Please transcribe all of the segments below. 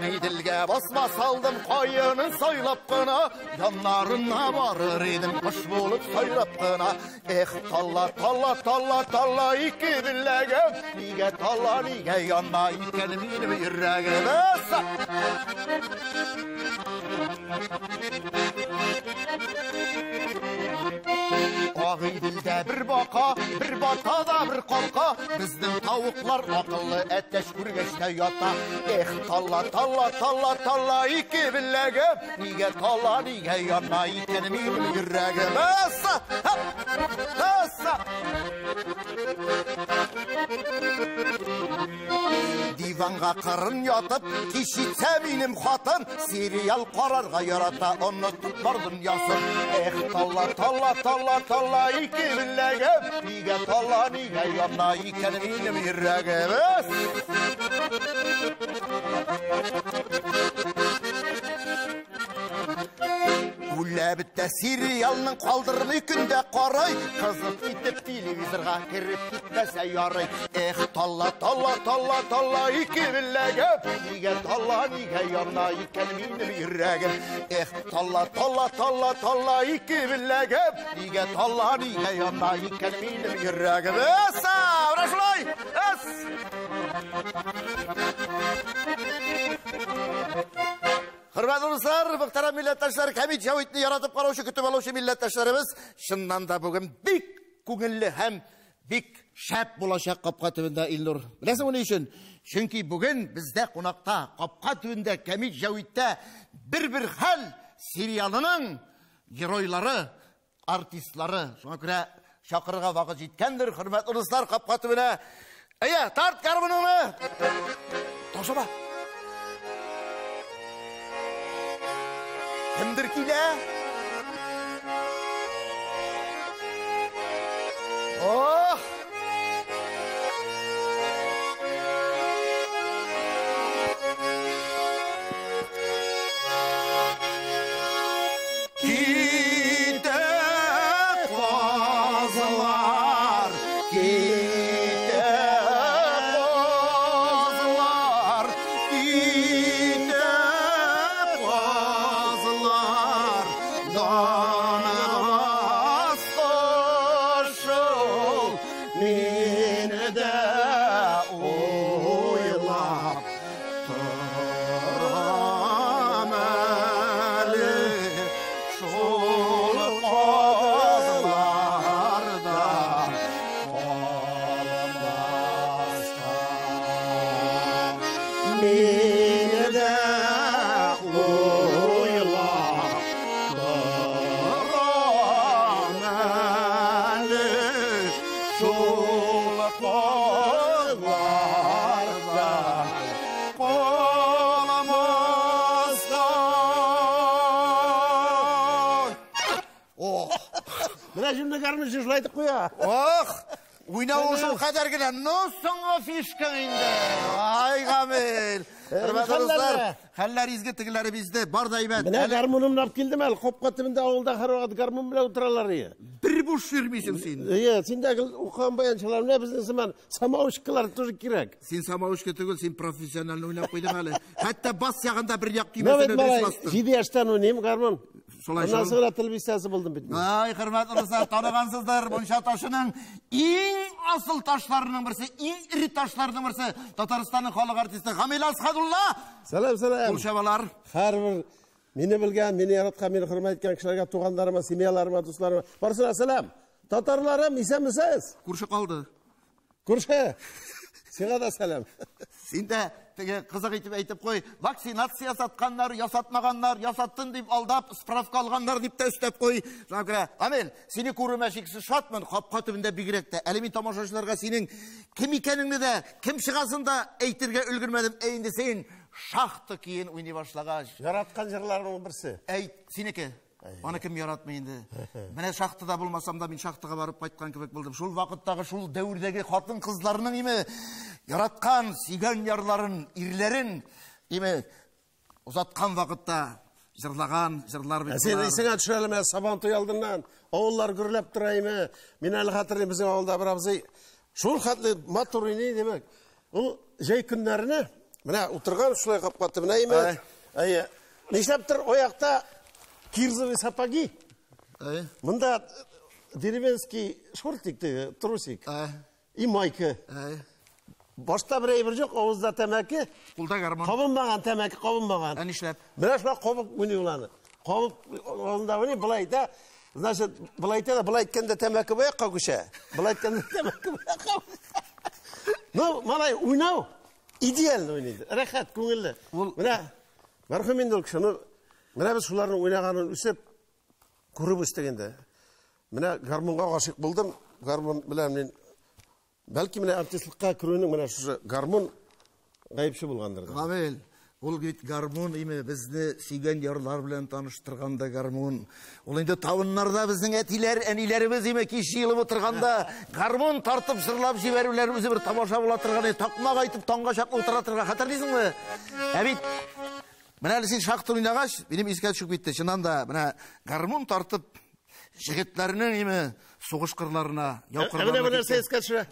Ağidilge basma saldım koyunun soylap kına, yanlarına varır edim kuş bulup soyrap kına. Talla talla talla talla iki billegim, nige talla nige yanma ikenim benim yüreğim. Ağidilde bir baka, bir batada bir kolka, bizden tavuklar akıllı etteş kurgeçte yata. Talla talla talla talla iki billegim, nige talla nige yanma ikenim benim yüreğim. Divanga kırın yatıp kişitse benim hatın, serial kararga yarata onu tutlar dünyasın. Talla talla talla talla iki billegim, nige talla nige yanma ikenim benim yüreğim. Ulla bitti serialının kaldırımı günde koray, kızıp gitip televizorga kirip gitmese yaray. Talla talla talla talla iki billegim, nige talla nige yanma ikenim benim yüreğim. Talla talla talla talla iki billegim, nige talla nige yanma ikenim benim yüreğim. Uğraşılay! Hürmetli dostlar, muhterem millettaşlar, Hamid Javitni yaratıp karoşu kütüp aluşu millettaşlarımız şundan da bugün bik көңіллі hem bik şap bulaşak kapka tüvünde İlnur. Bilesiniz onun için? Çünkü bugün bizde konakta, kapka tüvünde, Hamid Javit'te bir hal serialının heroyları, artistları. Şuna göre şakırga vakit yetkendir. Hürmetli dostlar, kapka tüvüne. Eye, tart karmınını. Toşama. Kimdir ki de? Oh! Gide kozlar, gide kozlar, gide kozlar, donamaz koşul, meni de oylap turam eli, şol kozlarda olmazsa. Meni de oylap turam eli, şol kozlarda olmazsa. Oh! Buna şimdi karmışı şulaydık koya. Oh! Uyna olsun kadar gelen nosun fişkan indi. Ay Kamil. Hürmetli dostlar, haller izgi tıgıları bizde. Bardayım ben. Buna karmınım nap geldim el. Kopkatımda ağılda harvadı karmın bile oturarlar ya. Bir boş vermişsin sen. Ya, sen de ukan bayançalar ne bizim zaman samauşkılar tuzuk kirek. Sen samavuş kötügül, sen profesyonel oynap koydun hali. Hatta bas yağında bir yak Mehmet düğmesine Malay, düz bastın. 7 yaştan oynayayım karmın. Solay Ondan şol. sonra televiziyası buldum bitmiş. Ay hürmetli dostlar, tanıgansızlar. Bunşa taşının en asıl taşlarının birisi, en iri taşlarının birisi Tataristan'ın halk artisti Kamil Askhadullah. Selam selam. Bulşavalar. Har bir meni bilgan, meni yaratgan, meni hurmat etgan kishilarga, tug'anlarimga, semyalarima, do'stlarimga barisinglar salom. Tatarlarim, esanmisiz? Kurşu kaldı. Ko'rshi. Senga da salom. Sen de kızık etip aytip koy. Vaksinatsiya satkanlar, yasatmaganlar, yasattın deyip aldap, spravka alganlar deyip de üstep koy. Sana göre, Amel, seni kuruma şeksiz şatmın, kapka tübünde bigirekte. Elimin tamaşaçılarga senin kim ikeningni de, kim çıgasın da eytirge ülgürmedim. Eyindi sen şahtı keyin oynay başlagaç. Yaratgan jırlarımın birisi. Ey, seneki. Onu kim yaratmayındı. Mene şahtıda bulmasam da ben şahtıga barıp qaytkan kebek buldum. Şul vakittagi, şul devrdegi hatın kızlarının imi yaratkan sigan yarların, irlerin imi uzatkan vakitta jırlagan, jırlar bir Sen esine düşürelim, Sabantoy aldından. Oğullar gürlep durayım. Men ali hatırlayayım bizim oğulda bir abzı. Şul hatlı matorini demek. O jay günlerini Мына отырған шулай қапқа түбіне еме. Нешләптір ояқта кирзовый сапоги. Мында деревенский шортик, трусик. И майка. Башта бір әйбір жоқ, ауызда тәмәкі. Құлда гармон. Қабынбаған тәмәкі, қабынбаған. Әнешләп. Мына шулай қабып өне ұланы. Қабып олында өне бұлай да. Значит, бұлай да, бұлай еткенде тәмәкі бояққа көше. Бұлай еткенде тәмәкі бояққа көше. Ну, малай, ойнау. Идеально ойнайды. Рәхат, көңілі. Мына, мәрхім енді ол кіші. Мына біз шулардың ойнағанын үсіп, көріп өстегенде. Мына гармонға ғашық болдым. Гармон біләм мен. Бәлки мына артистлыққа кіруінің мына шушы гармон ғайыпшы болғандыр. Камил, ол гармон еме бізді сүйген ярлар білән таныштырғанда гармон. Ол енді тавынларда біздің әтилер, әнилеріміз еме кеші еліп отырғанда гармон тартып жырлап жіберулерімізі бір тамаша бола тұрған, тақмақ айтып таңға шақ отыра тұрған. Қатар дейсің бі? Әбит, мына әлі сен шақты ойнағаш, менің еске түшіп кетті. Шынан да мына гармон тартып жігітлерінің еме соғыш қырларына, яуқырларына кетті.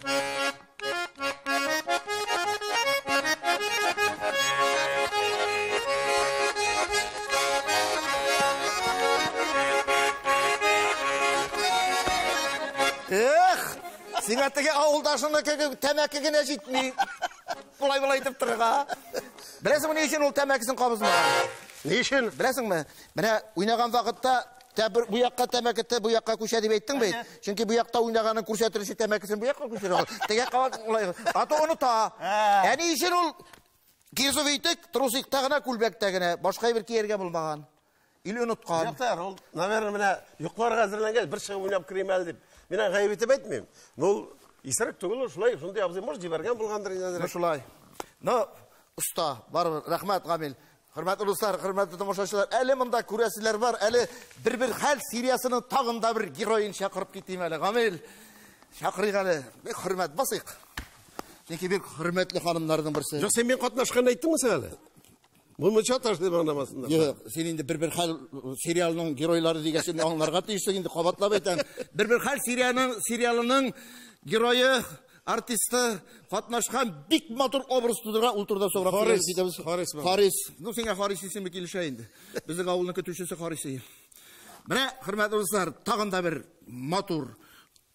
Сен әттіге ауылдашыны тәмәкігіне жетмей, бұлай айтып тұрға. Білесің мұны ешен ол тәмәкісін қабызын ба? Не ешен? Білесің мұны? Міне, ойнаған вақытта bu yakka temekete bu yakka kuşa dibeyttin bey. Çünkü bu yakta oynağanın kurşatırışı temekisini bu yakka kuşa dibeyttin. Tege kavak olay. Atı onu ta. Yani işin ol Kirzoveytik, trusik tağına kulbek tağına. Başka bir kiyerge bulmağan. İli unutkan. Yaptar ol. Naverin mine yukarı hazırlangan bir şey oynap kiremel deyip. Mine gaybetip etmeyeyim. Nol isarık tugulur şulay. Şunu yapsın var cibergen bulgandır. Şulay. No usta var rahmet Kamil. Hürmetli dostlar, hürmetli tomoshachilar, әлі мында көресілер бар, әлі бір хәл сериясының тағында бір героин шақырып кетейім әлі. Камил, шақырайық әлі. Бек hürmet басайық. Çünkü бек hürmetli ханымдардың бірсі. Жоқ, сен мен қатынашқан айттың сен әлі? Бұл мұнша таш деп аңдамасында. Жоқ, сен енді бір хәл сериалының геройлары дегесін аңларға тиісті енді қабатлап айтам. Бір хәл сериалының геройы артисті қатынашқан бик матур образ тудыра ултырда соғырақ Харис. Ну, сенге Харис есеме келіше енді. Біздің ауылының көтушесі Харис ей. Міне, құрметті достар, тағында бір матур,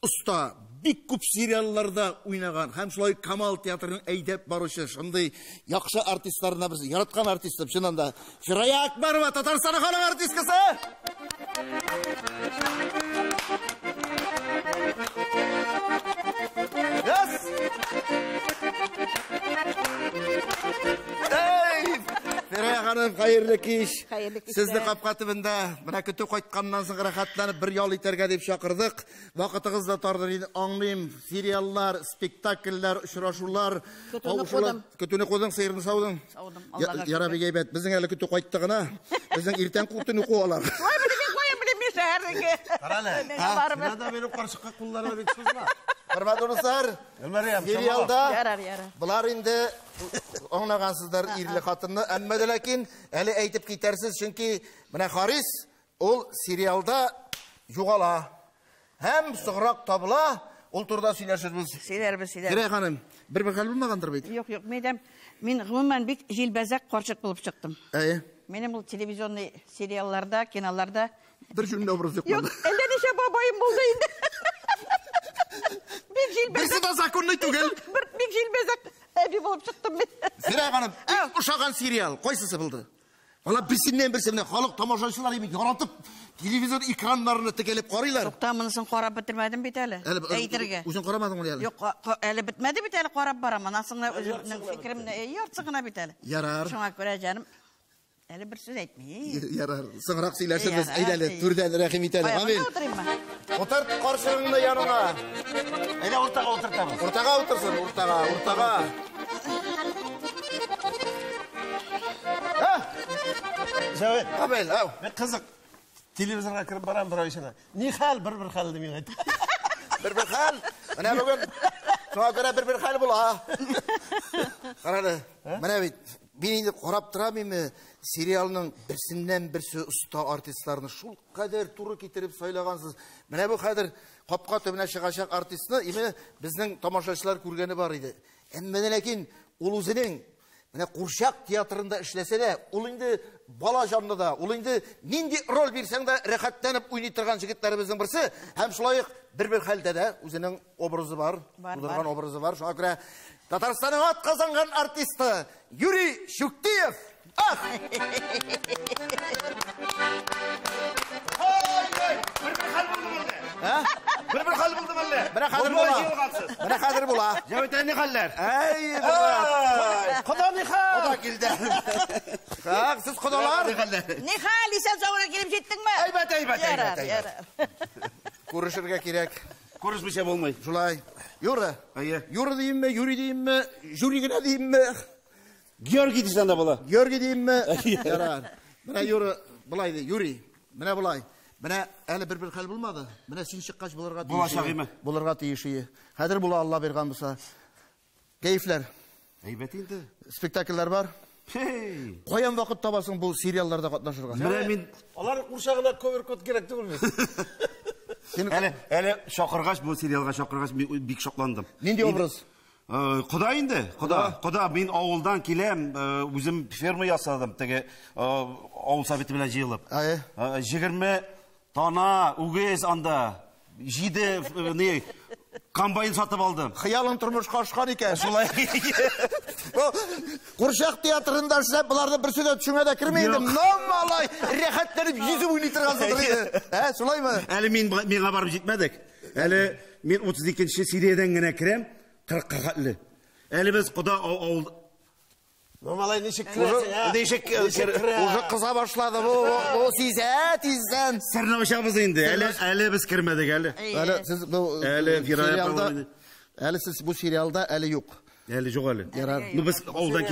ұста, бик көп сериалларда ойнаған, һәм шулай Камал театрының әйдәп барушы, шындай яқшы артистларына біз яратқан артистім, шынында. Шырая Акбарова, Татарстан ханым артисткасы! Ферая ханым, қайырлы кеш. Сізді қапқатыбында, мына күті қайтқаннан соң рахатланып бір ял итерге деп шақырдық. Вақытығызда тарды аңлайым, сериаллар, спектакльлер, ұшырашулар. Күтіні қодың, сиырны саудың. Саудым. Яра бек әйбәт, біздің әлі күті қайттығына, біздің ертең күтіні қуалар. Сенада менің қаршыққа құлларына бек сөзіма. Құрметті достар, сериалда бұлар енді оңнағансыздар ирлі қатынны, әммеді ләкин әлі әйтіп кетерсіз, чүнки мына Харис ол сериалда жоғала, һәм сұғырақ табыла, ол турда сөйләшірбіз. Сөйләрбіз. Керей ханым, бір хәл болмағандыр бейді? Yok, мен ғымыман бек желбәзәк қаршық болып шықтым. Менің бұл телевизионный сериалларда, киноларда бір жүміне образ жоқ болды. Әлде неше бабайым болды енді. Бірсі да законный түгел. Бек желбәзәк әбі болып шықтым мен. Керей ханым, ұшаған сериал, қойсысы болды. Вала бірсінен, халық тамашашылар емен яратып, телевизор экранларына тікелеп қарайлар. Жоқта, мұнысын қарап бітірмәдім бет әлі. Әйдірге. Өзің қарамадың оны әлі? Жоқ, әлі бітмәді бет әлі қарап барамын. Асыңна өзімнің фикірімді яртсығына бет әлі. Ярар. Шыңа көре жаным, әлі бір сөз әйтмей. Ярар, сыңырақ сөйләшіміз, әйдәлі, түрдән рәхим итәлі. Амин. Отыр қаршығыңды яныңа. Әйдә ортаға отыртамыз. Ортаға отырсын, ортаға. Жәует. Абел, ау. Мен қызық. Телевизорға кіріп барам бір ойшына. Не хал, бір хал демей қайты. Бір хал? Міне бүгін, соға көре бір хал бұл, Қарады, міне бейт, мен енді қорап тұрамын сериалының бірсінен бірсі ұста артистларыны шул қадір туры кетіріп сөйлағансыз. Міне бұл қадір қапқа төбіне шығашақ артистіні біздің тамашашылар көргені бар еді. Әммені ләкин ол өзінің Міне Қуыршақ театрында ішлесе де, ол енді бала жанды да, ол енді ненде рол берсең де рәхаттанып ойнай тұрған жігіттеріміздің бірсі, һәм шулай бір халде де өзінің образы бар, тудырған образы бар. Шуңа күрә Татарстанның ат қазанған артисті Юрий Шуктиев. Bir hal buldum әле. Міне қадір бола. Жәбетен не халлар? Әй, Құда не хал? Құда келді. Сіз құдалар? Не хал, исән сауына келіп жеттің ме? Әйбәт. Көрішірге керек. Көріспесе болмай. Шулай. Юры. Әйе. Юры дейін ме, Юрий дейін ме, Журигіне дейін ме? Георгий дейсен да бола. Георгий дейін ме? Ярар. Міне Юры, бұлай dey, Юрий. Міне бұлай. Міне әлі бір хәл болмады. Міне сен шыққаш бұларға тиіші. Болашақ еме. Бұларға тиіші. Қадір бұла Алла берған бұса. Кейфлер. Әйбәт енді. Спектакльлер бар. Қоян вақыт табасың бұл сериалларда қатнашырға. Міне мен... Олар Қуыршағына көмір көт керек түгіл мен. Әлі шақырғаш, бұл сериалға шақырғаш мен бик шоқландым. Ненде образ? Құда енді, құда. Мен ауылдан келем, өзім ферма ясадым, теге ауыл советі білен жиылып. 20 тана, үгез анда, жиді, комбайн сатып алдым. Қиялың тұрмышқа ұшқан екен. Солай. Қуыршақ театрында ішсеп, бұларды бір сөйле түшіңе де кірмейді. Намалай, рәхаттеніп жүзіп ойнайтыр қазір. Солай ма? Әлі менға барып жетмедік. Әлі мен 32-ші сериядан ғана кірем, 40-қа қатылы. Әлі біз құда ауылда... Normalay nişik kırasın Nişik Уже қыза башлады бұл тизен. Сәрнавашамыз енді. Әлі біз кірмедік әлі. Әлі сіз бұл сериалда әлі жоқ. Әлі жоқ әлі. Біз ауылдан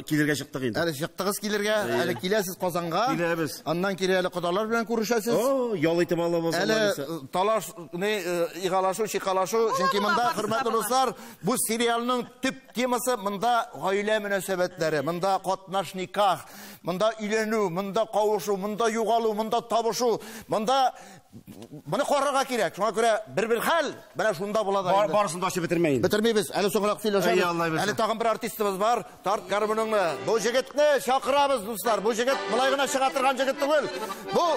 келерге шықтық енді. Әлі шықтығыз келерге, әлі келесіз Қазанға. Келеміз. Аннан келе әлі құдалар білен көрішесіз. Ял айтып ала болса. Әлі талаш, иғалашу, шиқалашу. Чөнки мында, құрметті достар, бұл сериалның түп темасы мында ғаилә мөнәсәбәтләре, мында қатнаш никах, мында үйлену, мында қауышу, мында юғалу, мында табышу, мында Бұны қорыға керек. Шуңа көре бір хәл, бәне шунда болады. Барысында ашы бітірмейін. Бітірмейбіз. Әлі соңырақ сөйлешеміз. Әлі тағын бір артистіміз бар. Тарт гармоныңны. Бұл жігітні шақырабыз, достар. Бұл жігіт мұлайғына шығатырған жігіт түгіл. Бұл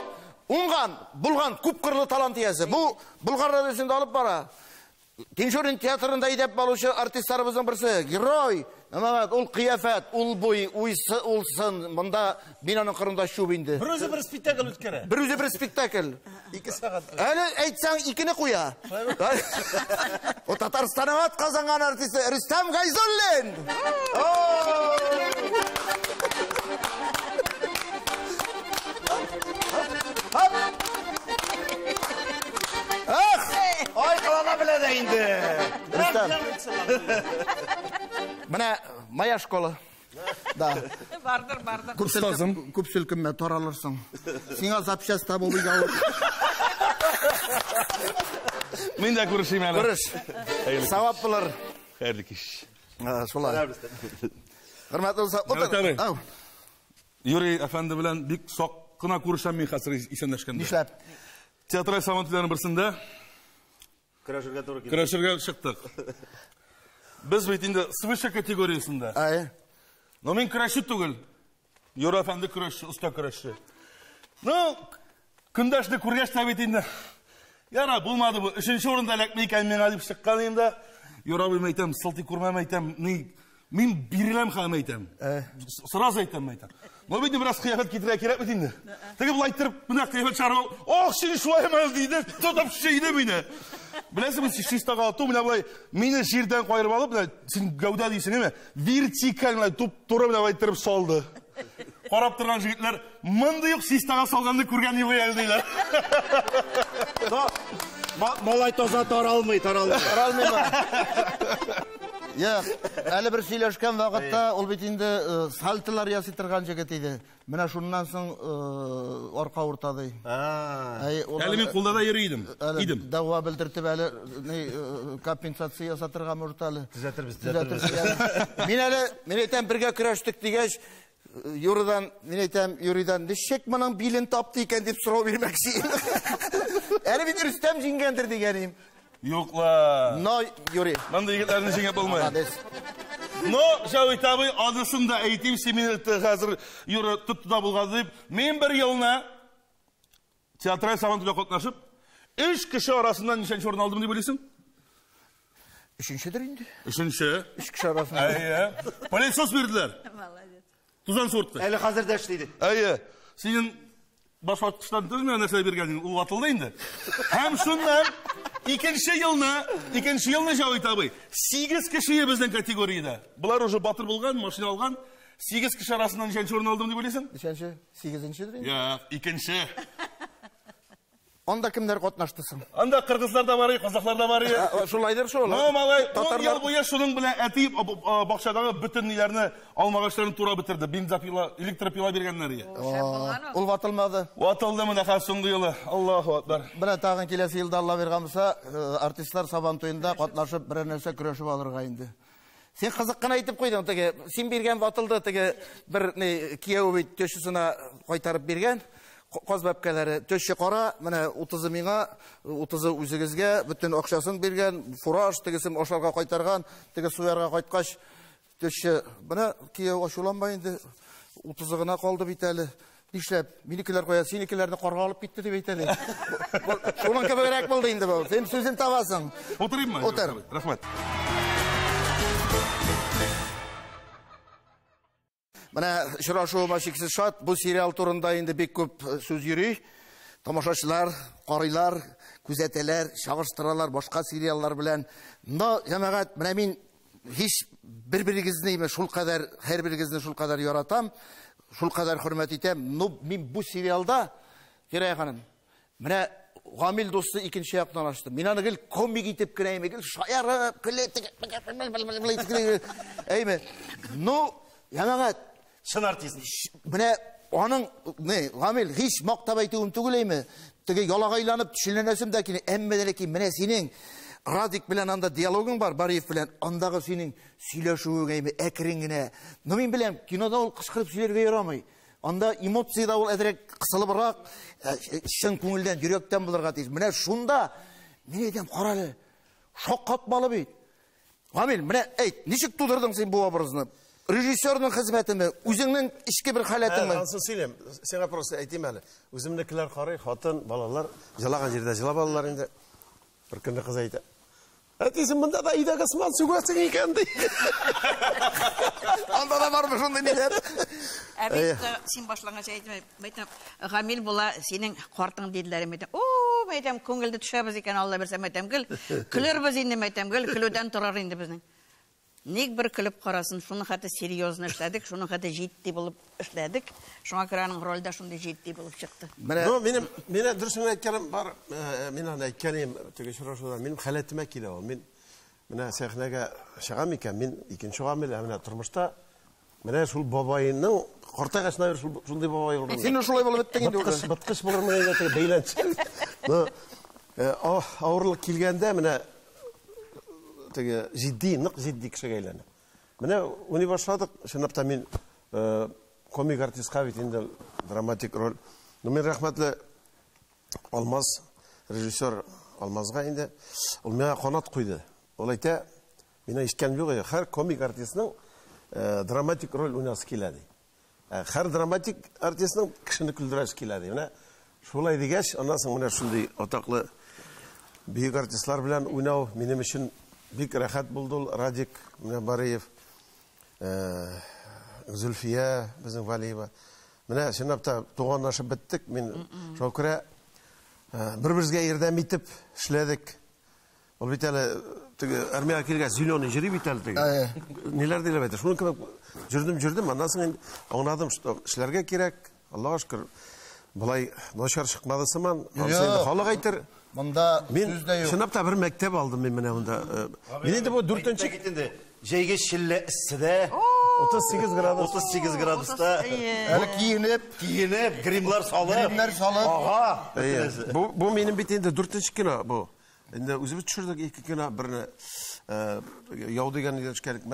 ұңған, бұлған, күп қырлы талант иесі. Бұл Бұлғар радиосында алып бара. Тиншурин театрында идеп балушы артистларыбыздың бірсі. Герой. Ол қияфет, ол бой, ол сын, мұнда бинаның қырында шуб инді. Bir özü bir spektakl ötkere. Bir özü bir spektakl. 2 saat. Әлі әйтсаң икіні қоя. O Татарстанның ат қазанған артисті Рүстем Гайзуллин. Ай қалана біледі енді. Міне Мая школы. Бардыр. Көп сілкінме, таралырсың. Сеңа запчаста бұл үйге алып. Мен де көрішейм әлі. Көріш. Савап бұлыр. Қайырлы кеш. Солай. Құрметті болса, отыр. Юрий әфәнді білән бик соққына көрішем мен қасыр есендешкенде. Нишләп? Театрай сабантыларының бірсінде күрәшірге шықтық. Біз бейтінде свыше категориясында. Но мен күрәші түгіл. Юрий әфәнді күрәші, ұста күрәші. Күндәшті күргәшті бейтінде. Яра, болмады бұл. Үшінші орында әләкме екен мен адып шыққан емді. Юра бейм айтам, сылты көрмәм айтам. Мен берілем қағым айтам. Сыраз айтам айтам. Но бейді біраз қияфет кетірі керек бейтінде. Теге бұл айттырып, мұна қияфет шарып, ох, сені шулай әмәл дейді, тұтап шейді мені. Білесің, мен шиста қалату, мені жерден қойырып алып, сен гәуда дейсің еме, вертикал, тура айттырып салды. Қарап тұрған жігітлер, мұнды yok шистаға салғанды көрген не бой әлдейлер. Малай тоза таралмай ма? Әлі бір сөйлешкен вақытта ол бетінде салтылар ясытырған жігіт еді. Міне шуннан соң орқа ұртады. Әлі мен қолда да ерейдім. Дауа білдіртіп әлі компенсация ясатырған ұрталы. Түзәтірбіз. Мен айтам бірге күрештік дегеш, Юрийдан, нешек мұның билін тапты екен деп сұрау бермекші. Әлі мен Рүстем жеңгендір дегенім. Yoqla. No, Юрий. Mən də yigitlərini жеңіп болмай. Но, Жауит абай, адысын да әйтейм, семинетті қазір юры тұттыда болғады деп, мен бір еліне театрал сабантуға қатнашып, 3 кіші арасından нешінші орын алдым деп ойлайсың? 3-шідір енді. 3-ші. 3 кіші арасында. Әйе. Полицос берділер. Тузан сортты. Әлі қазір да ішлейді. Әйе. Сенің баш ватқыштан түз мен нәрсе бергенің ұл ватылды енді. Әм шыннан, икенші еліне Жауит абай, 8 кішіе біздің категорияда. Бұлар уже батыр болған, машина алған, 8 кіші арасынан нешінші орын алдым деп ойлайсың? Нешінші? 8-шідір енді. Я, икенші. Онда кімдер қатнаштысың? Анда қырғызлар да бар, қазақтар да бар. Шулайдыр шол. Но, малай, 10 ел бойы шының білән әтейіп бақшадағы бүтін нелеріні алмағаштарын тура бітірді. Бензопила, электропила бергенлері. Ол ватылмады. Ватылды мына соңғы елі. Аллаху акбар. Бірі тағын келесі елді Алла берғанымса, артистлар сабан тойында қатнашып бір нәрсе күрешіп алырға енді. Сен қызыққан айтып қойдың, теге сен берген ватылды, теге бір кияуі төшісіне қайтарып берген. Қоз бәпкәләре төші қара, міне 30 миңа, 30 үзігізге бүттін оқшасын берген, фураж, тегісім ошарға қайтарған, теге суярға қайтқаш, төші, міне кие ашуланбайынды, 30-ғына қалды бейтәлі. Нишләп, минекілер қоя, сенекілерді қорға алып кетті деп бейтәлі. Шолан көбігірек болды енді бұл, сен сөзін табасың. Отырайым ма? Отыр. Рахмет. Мына шырашуыма шексіз шат, бұл сериал турында енді бек көп сөз йөрий. Тамашашылар, қарайлар, күзәтәләр, шағыштыралар, башқа сериаллар белән. Но, җәмәгать, менә мин һич бер-берегезне, шул кадәр, һәр берегезне шул кадәр яратам, шул кадәр хөрмәт итәм. Но мин бу сериалда, Гәрәй ханым, менә Гамил дусты икенче яктан ачты. Мин аны гел комик итеп керәйм, гел шаярып, көлеп, әйме. Ну, җәмәгать Шын артист. Менә аның, Гамил, һич мактап әйтүем түгел әйме. Теге ялагайланып төшенәсем дә кине, әмма ләкин менә синең Радик белән анда диалогың бар, Бариев белән, андагы синең сөйләшүең әйме, әкрен генә. Но мин беләм, кинода ул кычкырып сөйләргә ярамый. Анда эмоцияда ул әдрәк кысылыбрак, чын күңелдән, йөрәктән булырга тиеш. Менә шунда мин әйтәм, каралы, шаккатмалы бит. Гамил, менә әйт, ничек тудырдың син бу образны? Режиссерның хезмәтеме, үзеңнең ичке бер халәтеңме? Ансыз сөйләм. Сиңа просто әйтим әле. Үземнекеләр карый, хатын, балалар, җылаган җирдә җылап алалар инде. Бер көнне кыз әйтә. Әтисем монда да идәгә сыман сүгәсең икән ди. Анда да бармы шундый ниләр? Әбит, син башлаганча әйтмәйтем, Гамил була, синең картың диделәр әйтәм. Әйтәм, күңелдә төшәбез икән, Алла берсә әйтәм, гел, көлербез инде әйтәм, гел, көлүдән торар инде безнең. Ник бер көлеп карасын, шуны хәтта серьезно эшләдек, шуны хәтта җитди булып эшләдек. Шуңа күрә аның ролдә шундый җитди булып чыкты. Ну, мине дөресен әйткәнем бар, мин аны әйткәнем, теге шурашуда, минем халәтемә килә ул. Мин менә сәхнәгә чыгам икән, мин икенче Гамил, менә тормышта менә шул бабайның картагасына шундый бабай булды. Син шулай булып беттең инде. Быткыш булырмы инде теге бәйләнчек. Ну, авырлык килгәндә менә теге җитди кешегә әйләнә. Менә уни башладык, шунда мин комик артистка бит инде драматик роль. Ну, мин рәхмәтле Алмаз, режиссер Алмазга инде, ул миңа канат куйды. Ул әйтә, мин ишеткән юк, һәр комик артистның драматик роль уйнасы килә ди. Һәр драматик артистның кешене күлдерәсе килә ди. Менә шулай дигәч, аннан соң менә шундый атаклы бөек артистлар белән уйнау минем өчен бик рәхәт булды. Радик, менә Бариев, Зөлфия, безнең Валиева. Менә шунда туганлашып беттек. Мин шул күрә бер-беребезгә ярдәм итеп эшләдек. Ул бит әле теге армиягә килгән зеленый җире бит әле теге. Ниләр диләр бит. Шуны кебек җөрдем, аннан соң аңладым, что эшләргә кирәк. Аллаһка шөкер. Булай начар чыкмады сыман. Халык әйтер. Монда Мен шынапта бір мәктеп алдым мен менә монда. Мен инде бу 4-нче кетенде. Җәйге шилле иссидә 38 градуста. Әле киенеп, гримлар салып. Ага. Бу минем бит инде 4-нче кино бу. Инде үзебез төшердек 2 кино, берне яу дигән идә төшкәнек.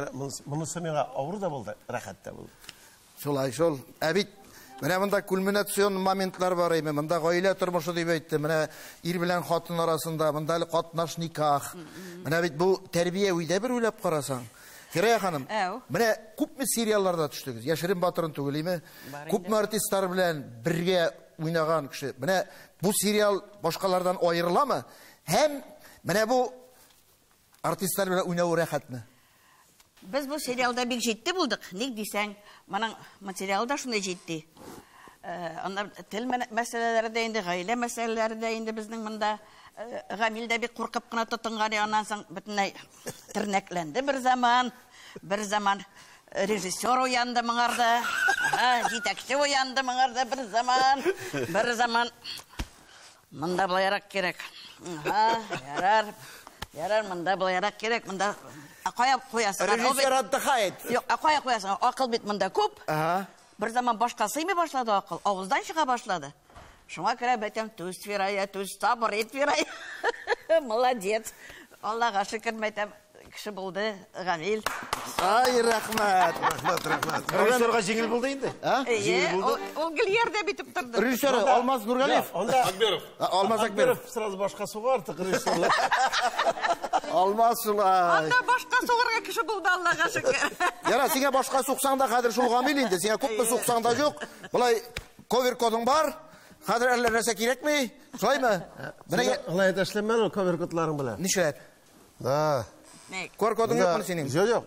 Монысы миңа авыр да булды, рәхәт тә булды. Шулай, шул. Әбит, менә монда кульминацион моментлар бар име. Монда гаилә тормышы дип әйтте. Менә ир белән хатын арасында, монда әле катнаш никах. Менә бит бу тәрбия уйда бер уйлап карасаң. Фирая ханым, Әу. менә күпме сериалларда төштегез? Яшерин батырын түгелеме? Күпме артистлар белән бергә уйнаган кеше. Менә бу сериал башкалардан аерыламы? Һәм менә бу артистлар белән уйнау рәхәтме? Без бу сериалда бик җитди булдык. Ник дисәң, моның материалда шундый җитди. Анда тел мәсьәләләре дә инде, гаилә мәсьәләләре дә инде безнең монда Гамил дә бик куркып кына тотынган, аннан соң бөтенләй тернәкләнде бер заман. Бер заман режиссер уянды моңарда, җитәкче уянды моңарда бер заман. Бер заман монда буларак кирәк. Ярар, монда буларак кирәк. Монда кая куясың? Режиссер отдыхает. Юк, кая куясың? Акыл бит монда күп. Бер заман башка сыймый башлады акыл, авыздан чыга башлады. Шуңа күрә бәтәм түз фирая, түз сабыр ит фирая. Молодец. Аллага шөкер мәйтәм, кеше булды, Гамил. Ай, рәхмәт. Рахмат. Режиссерға жеңіл болды енді. Ул гилердә битеп торды. Режиссер Алмаз Нургалиев. Акберов. Алмаз Акберов. Сразу башка суга артык режиссерлар. Алмаз Сулай. Анда башка сугырга кеше булды, Аллага шөкер. Яра, сиңа башка суксаң да хәзер шул Гамил инде. Сиңа күпме суксаң да юк. Булай ковер кодың бар. Хәзер әллә нәрсә кирәкми? Шулаймы? Менә Алай эшләмән ул ковер котларың белән. нишләп? Да. Ковер кодың юкмы синең? Жоқ.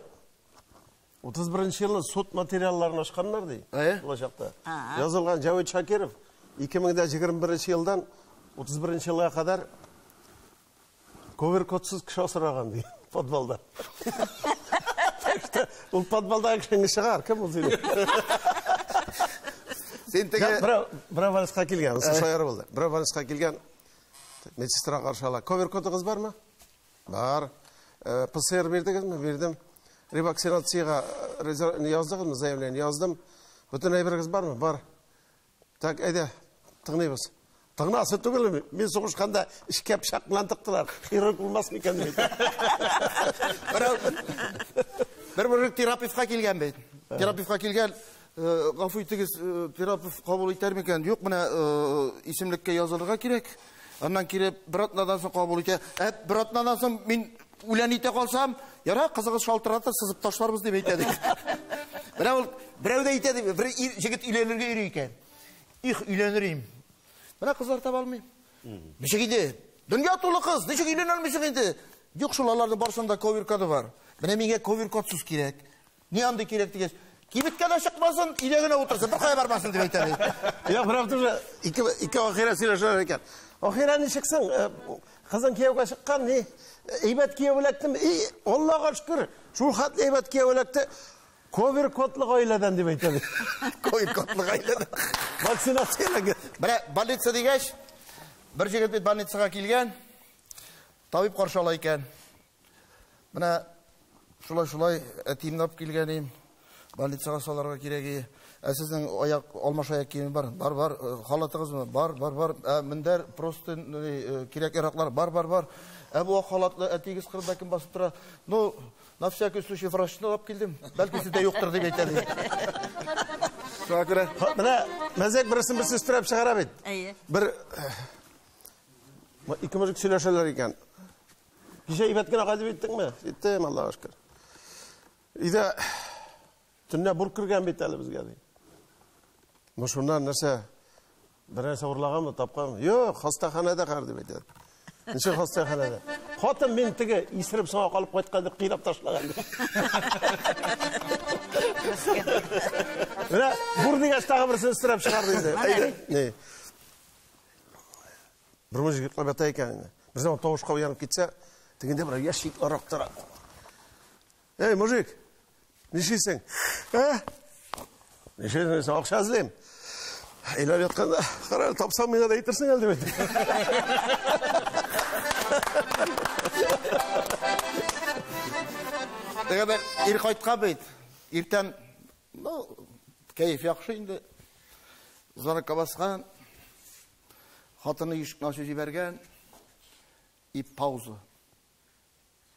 31 елы сот материалларын ашканнар ди. Булачакта. Язылган Жавид Шакиров 2021 елдан 31 елга кадәр ковер котсыз кеше асыраган ди. Подвалда. Ул подвалда кеше чыгар, кем ул син? Сен теге Бер валыска килгән, шаяры булды. Бер валыска килгән медсестра каршыла. Ковер котыгыз бармы? Бар. ПСР бердегезме? Бердем. Ревакцинацияга яздыгызмы? Заявление яздым. Бүтән әйбергез бармы? Бар. Так, әйдә, тыңлыйбыз. Тыңнасы түгел, мен сугышканда ишкә пышак белән тыктылар. Хирург булмас микән дип. Бер терапевтка килгән бит. Терапевтка килгән, гафу итегез, терапевт кабул итәр микән? Юк, менә исемлеккә язылырга кирәк. Аннан кирәп, бер атнадан соң кабул итә. Бер атнадан соң мин үлән итә калсам, яра, кызыгыз шалтыратыр, сызып ташларбыз дип әйтә ди. Менә ул берәү дә әйтә ди, бер җегет өйләнергә йөри икән. Их, өйләнерим. Менә кызлар таба алмыйм. Ничек инде? Дөнья тулы кыз, ничек өйләнә алмыйсың инде? Юк, шуларның барсында ковер коды бар. Менә миңа ковер кодсыз кирәк. Ни анда кирәк дигәч, кибеткә дә чыкмасын, өйләгенә утырсын, бер кая бармасын дип әйтә ди. Я правда ике ахира сөйләшәләр икән. Ахира ничексең? Кызың кияүгә чыккан, ни? Әйбәт кияү эләктем. Аллага шөкер. Шул хат әйбәт кияү эләкте. Ковер котлы гаиләдән дип әйтә ди. Ковер котлы гаиләдән. Вакцинациягә. Менә больница дигәч, бер җегет бит больницага килгән. Табиб каршыла икән. Менә шулай әтимне алып килгәнем. Больницага саларга кирәк. Сезнең аяк алмаш аяк киеме бар. Бар, халатыгызмы? Бар. Мендәр просто кирәк яраклар. Бар. Бу халатлы әтигез кырында кем басып тора? Ну, на всякий случай врачны алып килдем. Бәлки сездә юктыр дип әйтә ди. Шуңа күрә. Менә мәзәк берсен берсе үстереп чыгара бит. Бер ике мужик сөйләшәләр икән. Кичә әйбәт кенә гади биттеңме? Биттем, Аллага шөкер. Иде төнне бур кергән бит әле безгә ди. Мошуннан нәрсә? Берәрсә урлаганмы, тапканмы? Юк, хастаханәдә кар дип әйтә. Ничек хастаханәдә? Хатын мен теге исереп соңга калып кайтканда кыйрап ташлаган. Менә бур дигәч тагы берсен өстереп чыгарды инде. Не? Бер мужик кылып икән. Бер zaman тавышка уянып китсә, тегендә бер яшик арак тора. Эй, мужик, нишисең? Нишесең, син акча эзләйм. Әйләп ятканда, карар тапсам миңа да әйтерсең әле дип. Тегендә ир кайткан бит. Иртән, кәеф яхшы инде. Звонокка баскан. Хатыны ишекне ачып җибәргән. И пауза.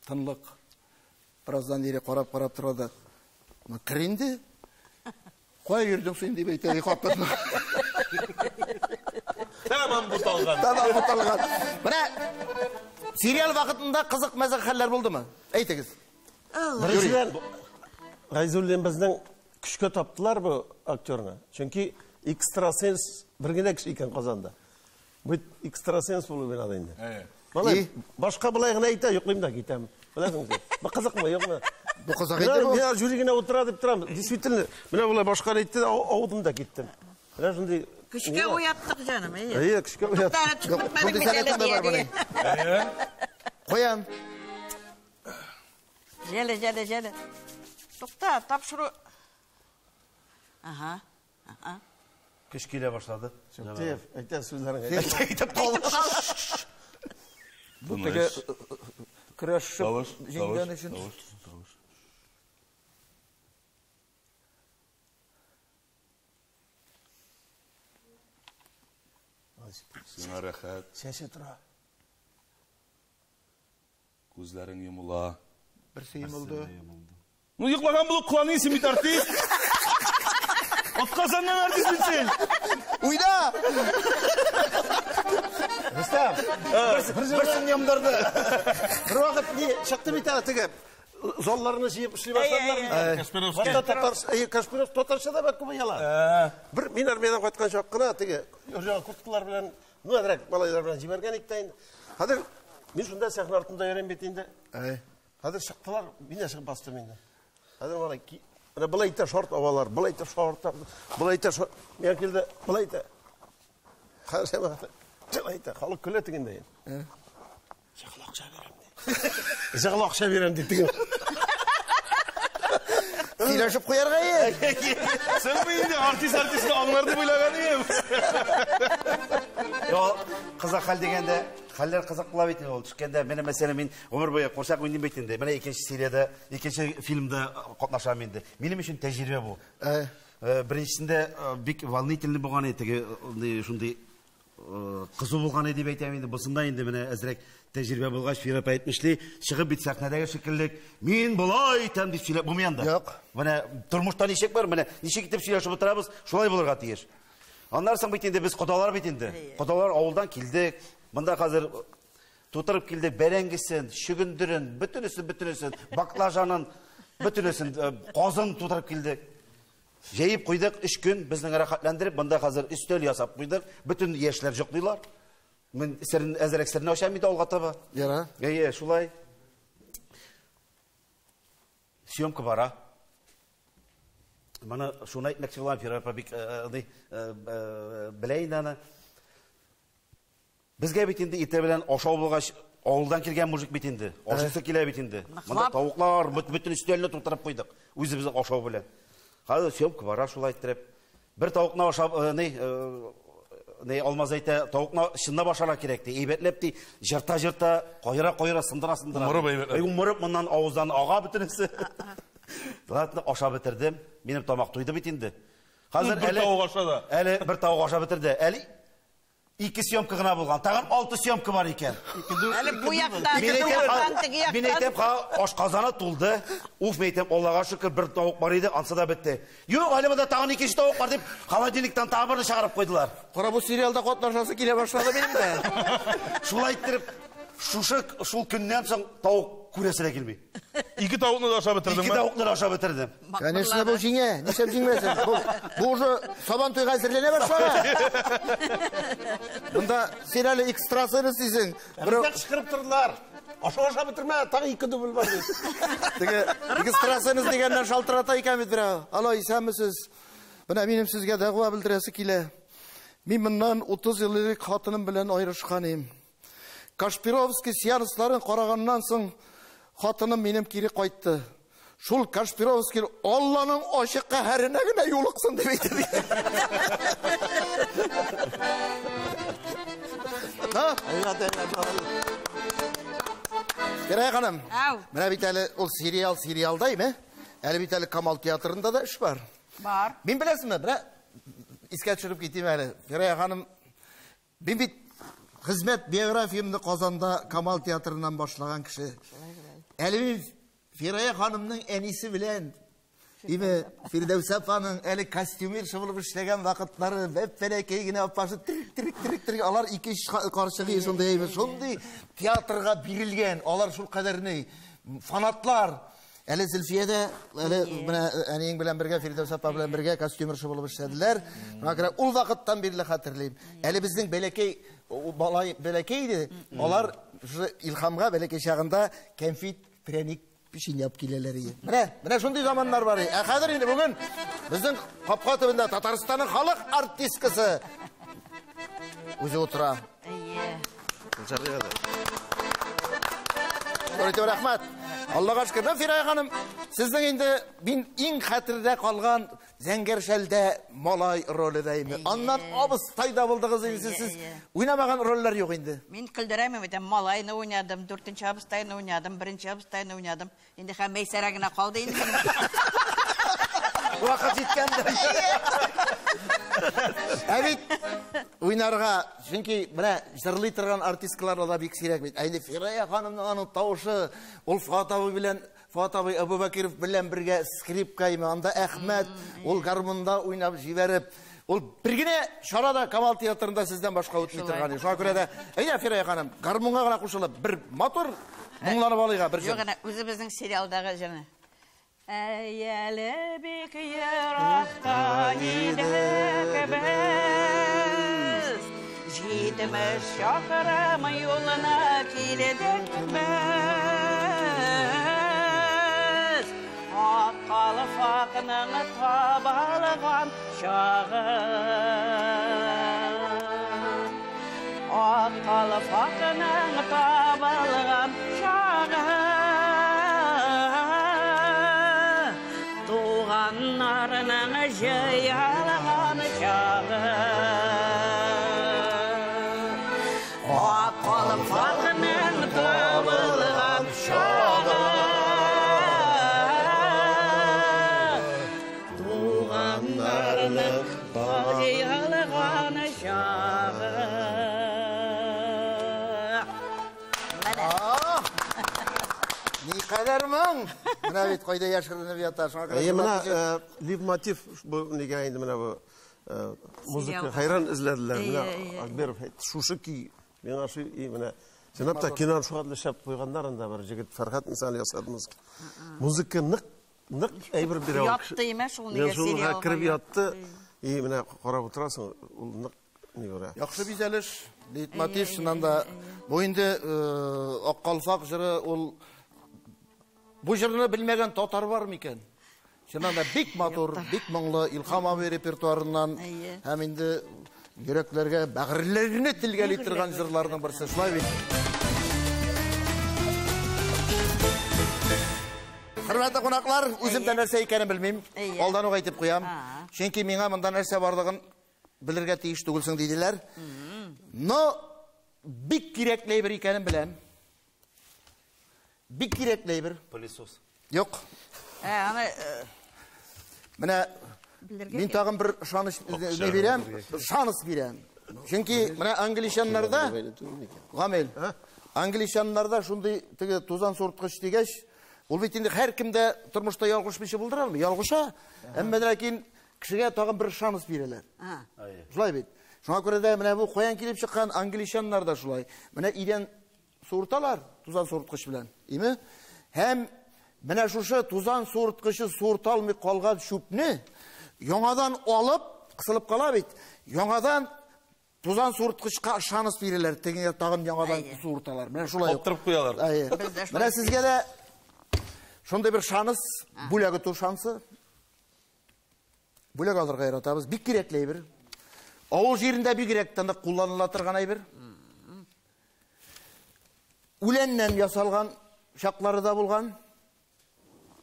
Тынлык. Birazdan ире карап тора да. Киринде. Кая йөрдең син дип әйтә ди хатыны. Tamam буталган. Менә сериал вакытында кызык мәзәк хәлләр булдымы? Әйтегез. Біріншіден, Ғайзуллин біздің күшке таптылар бұл актерны. Чөнки экстрасенс бір генә кеше икән Казанда. Бұл экстрасенс болу мен адайында. Башқа былай ғына айта, йоқлайым да кетем. Білесің сен? Бұл қызық ма, жоқ ма? Бұл қызық еді бұл. Мен жүрегіне отыра деп тұрам. Действительно, мен былай башқа айтты, аудым да кеттім. Күшке ояттық жаным. Күшке ояттық. Бұндай сәлетінде бар бұның. Қоян. Желе. Тоқта, тапшыру. Аха. Күш келе башлады. Айтан сөздерің. Айтып қалды. Бұл теге күрәшіп жеңген үшін. Сіңа рәхәт. Сәсе тұра. Көзләрің йомыла. Бір сейім oldu. Ну, йоқлаған бұл құланыңсың бит артист. Отқазаннан артист бітсен. Уйда! Рустам, Бірсін немдарды. бір вақыт не шақты бейталі тігі золларыны жиып ішлей бастадылар. Кашпировский тотаршада бәк көмей ала. Бір мен армиядан қайтқан шаққына тігі күрткілер білен, ну әдірек балайлар білен жіберген ектайын. Қадыр, мен шында сәхін артында ерен бетейінде. Қадыр шақтылар, мен әшіғып басты менде. Қадыр мана бұлайта шорт авалар, бұлайта шорт, бұлайта шорт. Мен келді, бұлайта. Қадыр сәм ағаты, жылайта, халық күлі тігінде. Жағыл ақша берем де. Жағыл ақша берем де тігім. Силашып қоярға ен. Сен бейінде артист-артистті аңларды бұйлаған ем. Қызақ хал дегенде, халлер қызық бұла бейтін ол. Түшкенде, мені мәселе мен өмір бойы қоршақ өйнен бейтінде. Мені екінші серияда, екінші фильмді қотнашам енді. Менің үшін тәжірибе бұл. Біріншісінде бик волнительный болған еді. Шындай қызу болған еді бейтем енді. Бұсында енді мені әзірек тәжірибе болғаш Фирап айтмышлы, шығып бит сахнадагы шекілік. Мен бұлай тәм деп сөйлеп бұмыянда. Жоқ. Мені тұрмышта нешек бар, мені нешек етіп сөйлешіп отырабыз, шолай болырға тиеш. Андарсың бейтінде біз құдалар бейтінде. Құдалар ауылдан келдік. Мұнда қазір тұтырып келдік, бәрәңгісін, шүгіндірін, бүтінісін, баклажанын, бүтінісін, қозын тұтырып келдік. Жайып қойдық 3 күн, біздің әрақатландырып, мұнда қазір үстел ясап қойдық, bütün ешлер жоқ дейлар. Мен әзірек сіріне ашамайды олға таба. Яра. Шулай. Съемка бара. Мана шуны айтмақшы болам, Фирапа бик білейін аны. Бізге бетінде ите білен ошау болғаш, ауылдан келген мужик бетінде, ошысы келе бетінде. Мында тауықлар bütün үстеліне тұтырып қойдық, өзі біздің ошау білен. Қазір съемка бара шулай айттырып. Бір тауықна ошап, olmaz ayta tavukna şınna başara kerekti. Eybetlепti, jırta, koyra, sındıra. Umurып bundan ağızdan ağa bütünüsü. Zaten aşağı bitirdim. Benim tamak duydu bitindi. Hazır eli bir tavuk aşağı bitirdi. Eli 2 съемка гына булган. Тагын 6 съемка бар икән. Әле бу якта, Мен әйтәм, ашказаны тулды. Уф, мен әйтәм, Аллага шөкер, бер тавык бар иде, ансы да бетте. Юк, әле монда тагын 2 тавык бар дип, холодильниктан тагын берне чыгарып койдылар. Қара бұл сериалда катнашасы келе башлады менің дә. Шулай иттереп, шул көннән соң тавык күрәсе келмей. 2 тавыкны да ашап бетердең 2 тавыкны да ашап бетердем. Конечно, бұл жиңе, нишеп жиңмәсен. Бұл уже сабан тойга әзерленә башлады. Бunda сериалы экстрасыны сизең. Bizdə qışqırып тұрдылар. Аша бітірме, тағы 2 дубль бар дейді. Теге экстрасыныз дегеннен шалтырата икән бит бирә. Алай сәмсез. Менә минем сезгә дәгъва белдерәсе килә. Мин моннан 30 еллык хатыным белән аерышкан идем. Кашпировский сеансларын караганнан соң хатыным минем кире кайтты. Шул Кашпировский Алланың ачык каһәренә генә юлыксын дип әйтте. Фирая ханым, менә бит әле ул сериалдаймы? Әле бит әле Камал театрында да эш бар. Бар. Мин беләсезме, менә искә төшереп китим әле. Фирая ханым, мин бит хезмәт биографиямны Казанда Камал театрынан башлаган кеше. Әле мин Фирая ханымның әнисе белән Фирдәүс апаның әле костюмер шыбылып эшләгән вакытлары бәп-бәләкәй генә апасы трик алар 2 каршыгы шундый театрга бирелгән. Алар шул кадәрне фанатлар. Әле Зülfiye әле менә әниең белән бергә, Фирдәүс апа белән бергә костюмерчы булып эшләделәр. Шуңа күрә ул вакыттан бирле хәтерлим. Әле безнең бәләкәй балай бәләкәй иде. Алар Илхамга бәләкәй чагында кәнфит, пряник печенье киләләр иде. Менә шундый заманнар бар. Хәзер инде бүген безнең капка төбендә Татарстанның халык артисткасы үзе утыра. Рәхмәт. Аллага шөкер. Фирая ханым, сезнең инде мин иң хәтердә калган Зәңгәр шәлдә малай роледәйме. Аннан абыстайда булдыгыз инде сез. Уйнамаган рольләр юк инде. Мин көлдерәмем итем, малайны уйнадым, 4-нче абыстайны уйнадым, 1-нче абыстайны уйнадым. Инде һәм Мәйсәрә генә калды инде. Вакыт җиткәндер. Әбит уйнарга, чөнки менә җырлый торган артисткалар да бик сирәк бит. Әйди Фирая ханымның аның тавышы, ул Фатабый белән Фатабый Абубакиров белән бергә скрипкаймы, анда Әхмәт, ул гармунда уйнап җибәреп, ул бер генә шарада Камал театрында сездән башка үтми торган. Шуңа күрә дә, әйдә Фирая ханым, гармунга гына кушылып, бер мотор моңланып алыйга бер җыр. Юк, үзебезнең сериалдагы җырны. Әйәле бик еракта идек без, 70 чакрым юлына килдек без. Аккалыфакның табалган чагы, Аккалыфакның табалган чагы, Туганнарның җыялган чагы, Аккалыфакның табылган чагы, Туганнарның җыялган чагы. Никадәр моң. Менә бит кайда яшеренеп ята. Менә лейтмотив бу нигә инде менә бу музыка хайран эзләделәр. Менә Акберов шушы ки миңа шу менә Сенапта кино шугатлы шәп куйганнар анда бер җегет Фәрхат мисал ясадымыз. Музыка нык әйбер бирә. Ятты име шул нигә сериал. Киреп ятты. И менә карап утырасың, ул нык нигә. Яхшы бизәлеш, лейтмотив шуннан да бу инде Аккалфак җыры ул бу җырны белмәгән татар бар микән? Шуннан да бик матур, бик моңлы Илхам абый репертуарыннан һәм инде йөрәкләргә, бәгырьләрне телгәли торган җырларның берсе. Шулай бит. Хөрмәтле кунаклар, үзем дә нәрсә икәнен белмим. Алдан ук әйтеп куям. Чөнки миңа монда нәрсә барлыгын белергә тиеш түгелсең диделәр. Но бик кирәкле бер икәнен беләм. Бик кирәкле бер. Пылесос. Юк. Аны Менә мин тагын бер шаныш бирәм, шанс бирәм. Чөнки менә англичаннарда, Гамил, англичаннарда шундый теге тузан сурткыч дигәч, ул бит инде һәр кемдә тормышта ялгышмыйча булдыра алмый, ялгыша. Әмма ләкин кешегә тагын бер шанс бирәләр. Шулай бит. Шуңа күрә дә менә бу каян килеп чыккан англичаннарда шулай. Менә идән сурталар тузан сурткыч белән. Име? Һәм менә шушы тузан сурткычы сурталмый калган шүпне яңадан алып, кысылып кала бит. Яңадан тузан сурткычка шанс бирәләр. Тегегә тагын яңадан сурталар. Менә шулай. Оттырып куялар. Менә сезгә дә шундый бер шанс, бүләге ту шансы. Бүләк алырга яратабыз. Бик кирәкле әйбер. Авыл җирендә бик кирәктән дә кулланыла торган әйбер. Үләннән ясалган шаклары да булган.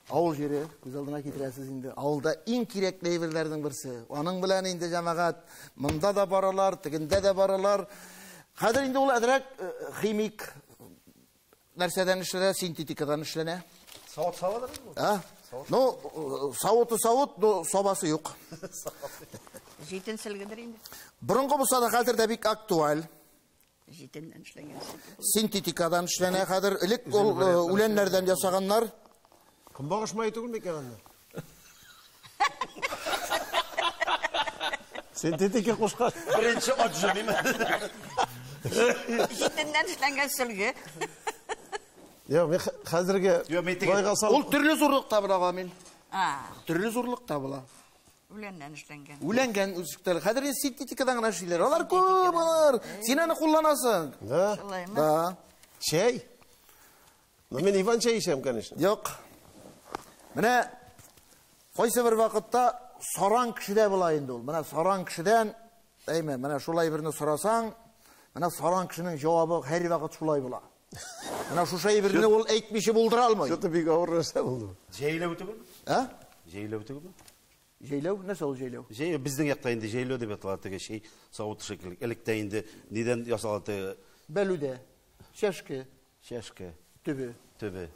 Авыл җире, күз алдына китерәсез инде. Авылда иң кирәкле әйберләрнең берсе. Аның белән инде җәмәгать монда да баралар, тегендә дә баралар. Хәзер инде ул әдрәк химик нәрсәдән эшләнә, синтетикадан эшләнә. Савыт бу. Ну, савыт, но собасы юк. Җитен сөлгедер инде. Борынгы булса да хәзер дә бик актуаль. Җитеннән эшләнгән. Синтетикадан эшләнә. Хәзер элек ул үләннәрдән ясаганнар. Кымбагыш май түгел микән анда? Синтетика кушкан. Беренче аджы диме? Җитеннән эшләнгән сөлге. Yok, мен қазірге Yok, мен теге- былайға Ол салып... түрлі зорлық табыла Камил. А, Түрлі зорлық табыла. үләннән эшләнгән. Уленген үзіктер. Хәдір синтетикадан гына шилер. Алар көп алар. Син аны кулланасың. Да, Шулаймы? Да. чай. Но мен Иван чай ішем, конечно. Yok. Менә кайсы бер вакытта саран кешедә була инде ул. Менә саран кешедән, әйме, менә шулай берне сорасаң, менә саран кешенең җавабы һәр вакыт шулай була. Менә шушай берне ул әйтмичә булдыра алмый. Что-то бик ауыр нәрсе болды. Жейлеу түгіл? Ә? Жейлеу түгіл? Җәйләү, нәрсә ул җәйләү? Жейлеу, біздің яқта енді жейлеу деп аталады теге шей сауыт шекілі. Әлікте енді неден жасалады? Бәлүдә, шәшке, Шешке, төбе. төбе.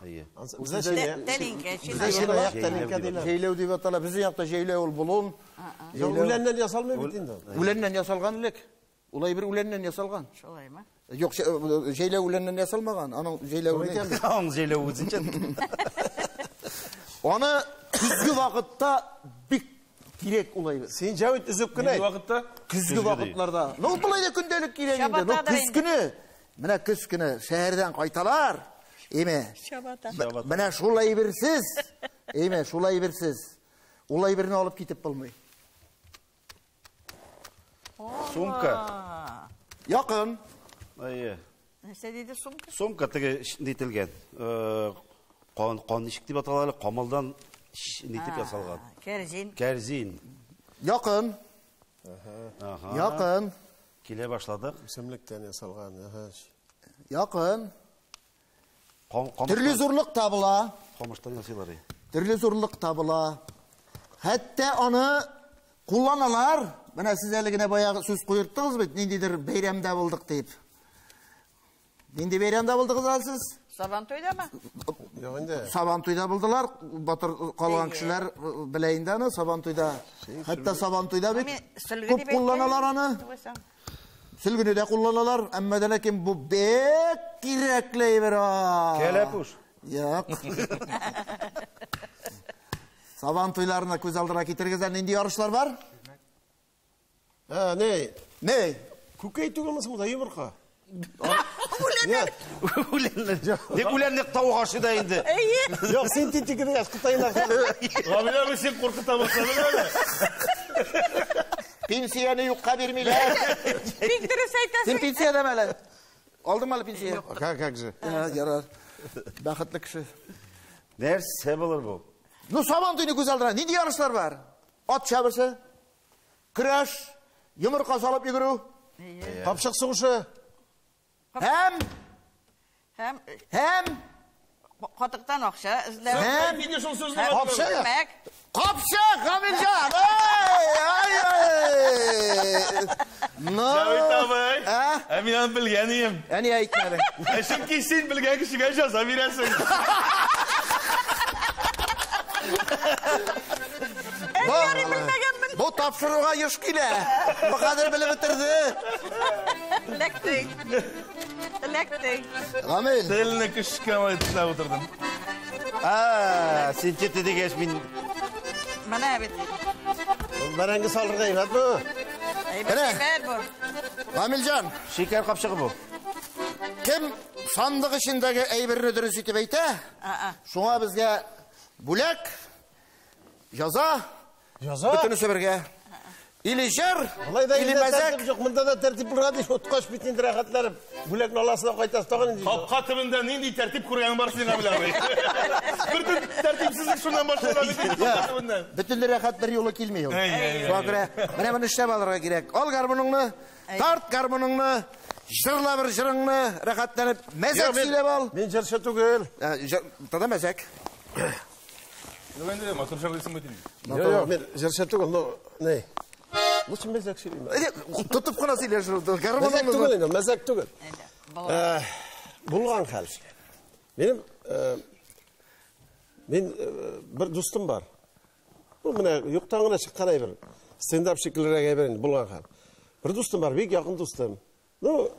Айе. Бізде шене... Тәлинкә, Бізде шене аяқ тәлинкә деймін. Җәйләү дип атала. Безнең якта җәйләү ул болон. Үләннен ясалмай бит инде. Үләннән ясалган элек. Улай бер үләннән ясалган. Шулаймы? Юк, җәйләү үләннән ясалмаган. Аның җәйләү не? Аң жейлеу үзінчен. Аны күзге вакытта бик кирәк улай бер. Сен Жәвит үзіп кіне Нинди айт. вакытта? Күзге вакытларда. Ну, булай да көндәлек кирәк инде. Ну, Чабатада көз көне. Менә көз көне шәһәрдән кайталар. Эме. Чабата. Менә шулай берсез. Эме, шулай берсез. Улай берне алып китеп булмый. Сумка. Якын. Айе. Нәрсә диде сумка? Сумка теге нетілген. Қон ишік деп аталады, қамалдан нетіп жасалған. Кәрзин. Кәрзин. Якын. Аха. Якын. Келе башладық. Өсімліктен ясалған. Якын. Төрле зурлык табыла. Қамыштан ясайлар. Төрле зурлык табыла. Хәтта аны кулланалар. Менә сез әле генә баягы сүз куйырттыгыз бит, ниндидер бәйрәмдә булдык дип. Нинди бәйрәмдә булдыгыз әле сез? Сабан тойдамы? Yok инде. Сабантуйда булдылар. Батыр калган кешеләр белә инде аны Сабантуйда. Хәтта Сабантуйда бит күп кулланалар аны. Сөлгүнедә кулланалар, әмма дә ләкин бу бек кирәкле бер. Кәләпуш. Юк. Сабантуйларына күз алдыра китергезләр нинди ярышлар бар? Ne? Не? Күкей түгілміз мұнда, йомырқа. Деп үләннек тауға шыда енді. Yok, sintetikini yaz, Kıtaylar. Камил abi sen korkuta başladın öyle. Пенсияны юкка бирмиләр. Бик дөрес әйтәсең. Син пенсияда мәле? Алдың әле пенсия? Как же? Ярар. Бәхетле кеше. Нәрсе болыр бұл? Ну, Сабантуйны күз алдыра. Нинди ярышлар бар? Ат чабырсы, көрәш, йомырка салып йөгерү, Kapşak soğuşu. һәм Катыктан акча эзләп. һәм Видишь, söz Kapşak ya. Мәк. Капша, Камилҗан. Ну, Cavit abi. Ha? Emin bilgeniyim. Әни әйтмәдең. Çünkü sen bilgen kişiye жаза бирәсең. Бу тапшыруга еш килә. Бу кадәр белеп бетерде. Лектей. Камил. Dilini kışkama ettiler oturdum. Sen çete degеш мен... Менә бит. Бәрәңгі салырға ебәт бұ. Бер бу. Камилҗан, Шекер қапшығы бұл. кем сандык ичендәге әйберне дөрес итеп әйтә? Шуңа безгә бүләк, яза, Жаза. бөтенесе бергә. Или җыр, Олай да или инде мәзәк. тәртіп жоқ. Мұнда да тәртіп бұрға дейін. Отқаш бітін рәхатларым. Бүләк наласына қайтасы тоғын дейін. Kapka tümünde nindi tertip kuruyan var senin Kamil abi. Bütün tertipsizlik şundan başlıyor abi. Kapka tümünden. Бөтен рәхәт бер юлы килмәй ул. Эй. Шуңа күрә менә моны эшләп алырга кирәк. Ал гармуныңны, тарт гармуныңны, җырла бер җырыңны, рәхәтләнеп, мәзәк сөйләп ал. Мен жыршы түгел. Тада мәзәк. Ben de motor şarkısını bitireyim. Yok, мен жыршы түгел. Ну, не? Лучше мәзәк сөйлеймін. Тотып кына сөйләш. Мәзәк Гармуныңны. түгел енді, мәзәк түгел. Бұлған хәл. Мен бір достым бар. Бұл міне юқтаңына шыққан бір стендап шекілірек әйберін бұлған хәл. Бір достым бар, бек яқын достым. Ну,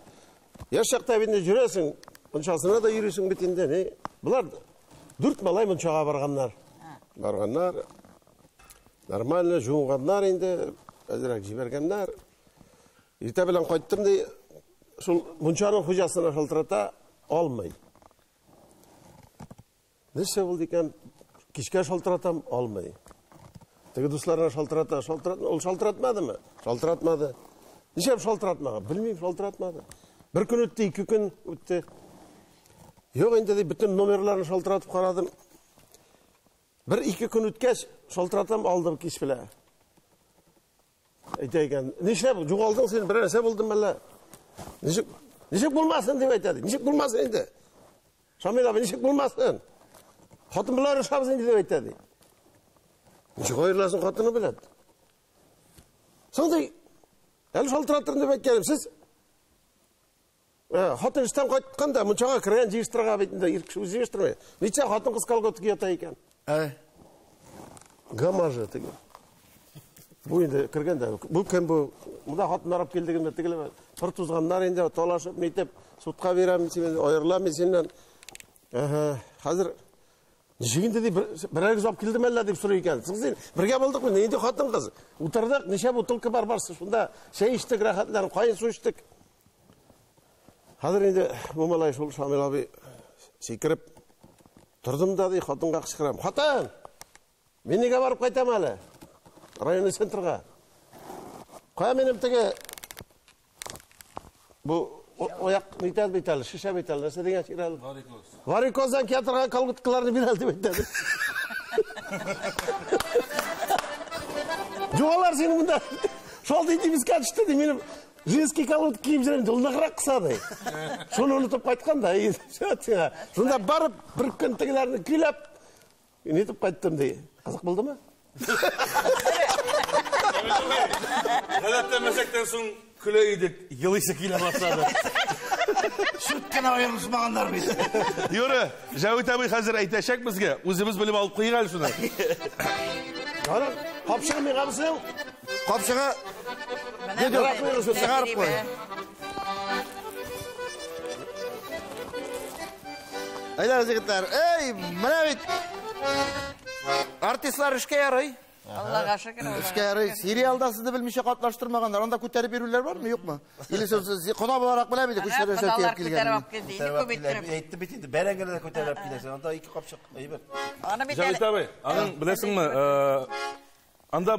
яш шақта бетінде жүресің, мұншасына да үйресің бетінде. Бұлар дүрт малай мұншаға барғандар. Нормально жуынғандар енді, әзірек жібергендар. Ерте білен қойттым де, мұншаның құжасына шылтырата алмай. Неше болды екен, кешке шалтыратам, алмай. Теге дусларына шалтырата, ол шалтыратмады ма? Шалтыратмады. Неше шалтыратмаған? Білмеймін, шалтыратмады. Бір күн өтті, 2 күн өтті. Жоқ, енді де бүтін номерларын шалтыратып қарадым. Бір 2 күн өткеш, шалтыратам, алдым кешпілі. Айтайған, неше жоғалдың сен, бір нәрсе болдың мәлі. Нешек болмасын деп айтады. Нешек болмасын енді. Шамил абы, нешек болмасын. Қатын бұлары шабызын деп айтады. Нешек ойырласын қатыны біледі. Сондай, әлі шалтыраттырын деп айтқаным, сіз қатын іштен қайтқанда, мұншаға кірген жиыстыраға бетінде еркіші өзі жиыстырмай. Нече қатын қыз қалға түге ата екен. Гамажы түге. Бұл енді кіргенде, бұл кем бұл, мұнда қатын арап келдігінде түгілі бір тұзғандар енді толашып, метеп, сұтқа беремін, ойырлам, сенен. Қазір, нешегінде де бір әргіз ап келді мәлі деп сұрай екен. Сіңізден, бірге болдық мен, енді қатын қыз. Ұтырдық, неше бұл тұлқы барсы, сонда шай іштік, рахатларын, қайын су іштік. Қазір енді, мұмалай шол Шамил абы секіріп, тұрдым да дей, қатынға қышқырам. Қатын, мен неге барып қайтам әлі? Районы центрға. Қоя менім тіге, бұл ояқ нейтәл бейтәлі, шиша бейтәлі, нәрсе деген шыр әлі? Варикоз. Варикоздан кетірға қалғыткыларыны бір әлді бейтәлі. Жоғалар сені мұнда, шол дейді біз кәтішті де, менің женский қалғыт киіп жүрем, жылнағырақ қысады. Соны ұнытып қайтқан да, сонда барып, бір күн тігілеріні күйлеп, нетіп қайттым дей. Қазақ болды ма? Ғадаттамасақтан соң күлейдік, елесі келе бастады. Шүткені ойырылышмағандар бейді. Юры, Жәуит абай қазір айташак бізге, өзіміз біліп алып қойық әлі шыны. Қапшыға мен қабысың? Қапшыға шығарып қой. Айдар жігіттер, мына бет артистлар ішке ярай. Аллаға шүкір. Ішке ярай. Сериалда сізді білмеше қатлаштырмағандар. Онда көтеріп берулер бар ма, жоқ ма? Или сіз құда боларақ білемейді, көшерер Құдалар көтеріп ап келді, көбеттіріп. Әйтті бетінде, бәрәңгені де көтеріп келесен. Онда 2 қапшық, әйбір. Жәуит абай, аның білесің ме, анда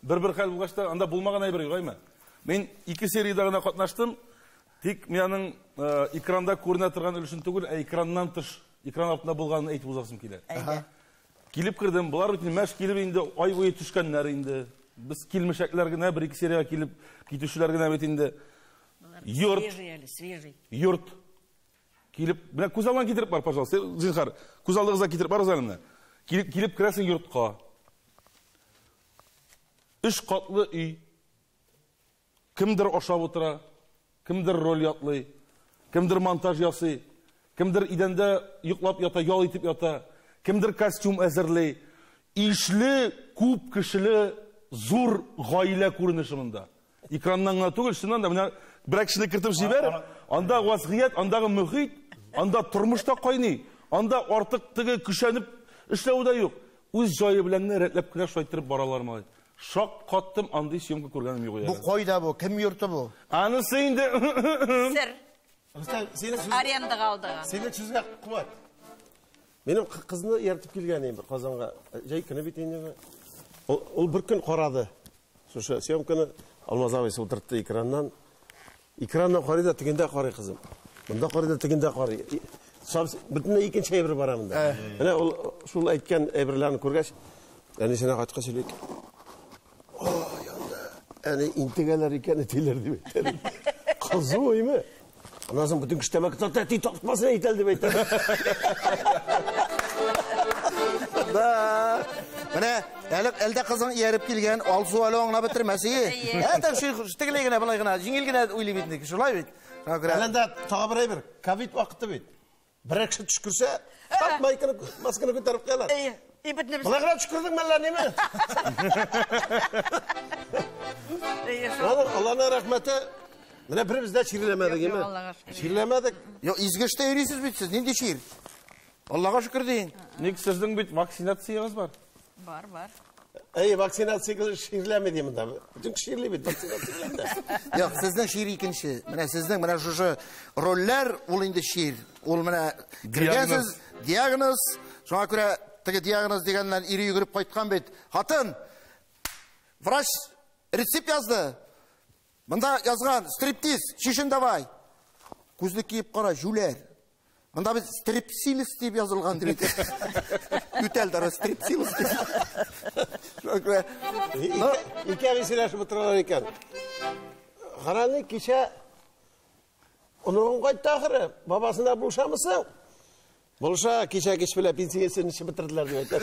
бір қәл бұғашта, анда болмаған әйбір үйғай ма? Мен 2 серияда ғана қатнаштым, тек менің экранда көріне тұрған үлішін түгіл, экраннан тыш, экран артында болғанын әйтіп ұзақсым келе. Келіп кірдім, бұлар өтіне мәш келіп енді, ай бойы түшкенлер енді, біз келмешәклер гіне, 1-2 серияға келіп, кетушілер гіне бетінде, йорт, келіп, мына көз алған кетіріп бар, пожалуйста, зинхар, көз алдығызға кетіріп бар өзәлімді. Келіп кірәсің йортқа. 3 қатлы үй, кімдір ошап отыра, кімдір роль ятлы, кімдір монтаж ясый, кімдір иденде йоқлап ята, ял етіп ята, кімдір костюм әзірлей, ишлі, көп кішілі, зор ғайлә көрініші мұнда. Экраннан ғана түгіл, шыннан да, бір әкшіні кіртіп жібер, анда васғият, андағы мұхит, анда тұрмышта қайны, анда артық тігі күшәніп ішлеуі да жоқ. Өз жайы біләңні рәтләп кірәш шайтырып баралар ма? Шақ қаттым, андай съемка көргенім жоқ. Бұл қойда бұл, кім йорты бұл? Анысы енді... Сір. Арендаға алдыға. Сені жүзге құмат. Менің қызыны ертіп келгенім бір Қазанға. Жай күні бетейінде. Ол бір күн қорады. Сошы, съемканы Алмаз абайсы отыртты экраннан. Экраннан қорайды, тігінде қорай қызым. Мұнда қорайды, тігінде қорай. Бүтінне екінші әйбір барамында. Әне ол шул әйткен әйбірлерін көргәш. Әне сені қайтқа сөйлейк. Ой, анда. Әне интегелер екен әтейлер деп әйтеді. Қызы ойымы? Анасың бүтін күштемек тәтті тоқтмасын әйтел деп әйтеді. Міне, әлді қызың еріп келген, алсу әлі оңына бітірмәсі. Әтәк штігілегіне, бұлайғына, жеңелгіне өйлі бетіндегі, шылай бет. Әлінде таға бір әйбір, ковид вақыты бет. Бір әкші түшкірсе, тап масканы көтеріп қалады. Бұлайғына түшкірдің мәлі неме? Аллахына рахметі. Міне бір бізде ширлемедік, еме? Ширлемедік. Изгішті өрейсіз бетсіз, ненде шир? Аллаға шүкір дейін. Нек сіздің бет вакцинацияғыз бар? Бар. Вакцинацияға ширлеме деймін да. Бүтін ширле бет, вакцинацияға. Yok, sizden şiir ikinci. Mine sizden mine şu roller ol indi şiir. Ol mine girgensiz, diagnoz, Шуңа күрә теге диагноз дигәннән ире йөгереп кайткан бит. Хатын, врач рецепт язды. Монда язган стриптиз, шишен давай. Күзлек киеп кара, жүләр. Монда без стрипсилис дип язылган дип. Үтәлдәр стрипсилис дип. Шуңа күрә İki söylәшеп утыралар икән. Хараны кичә онуң кайтты ахыры. Бабасына булышамысың? Булыша кичә кич белән пенсиясын ишеп бетерделәр дип әйтә.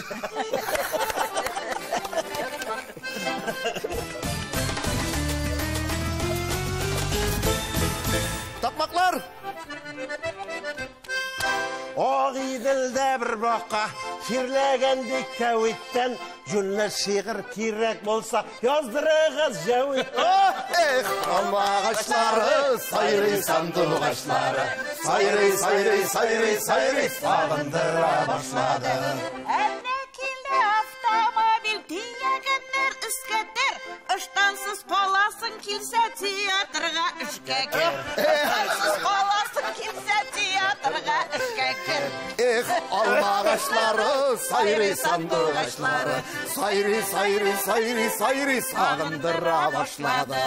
Тапмаклар. Ак иделдә бер бака кирләгәндик кәвиттән жүнле шигырь кирәк булса яздырыгыз җәвит. Эх, алма ağaçları, сайрый сандук ağaçları. Сайрый, сайрый, сайрый, сайрый, сагындыра башлады. Әнә килде автомобиль, диягәннәр искәтер. Ыштансыз каласың килсә театрга эшкә кер. Ыштансыз каласың килсә театрга эшкә кер. Эх, алма ağaçları, сайрый сандук ağaçları. Сайрый, сайрый, сайрый, сайрый, сагындыра башлады.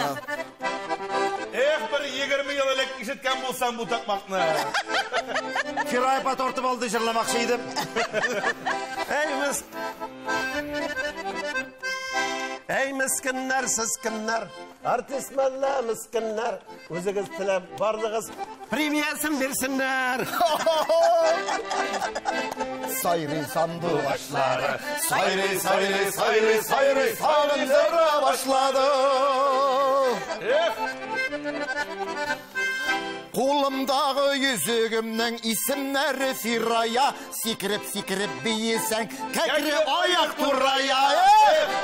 Эх, бір 20 ел элек ишеткән булсам бу такмакны. Кирайпа тортып алды жырламакчы идем. Ey miskinler, siskinler, artistmanlar, miskinler, özünüz tilep bardığız, premiyasını versinler. Sayri sandığı başları, sayri, sayri, sayri, sayri, sağındıra başladı. Kolumdağı yüzüğümden isimleri Firaya, sikirip biyisen kekri ayak duraya.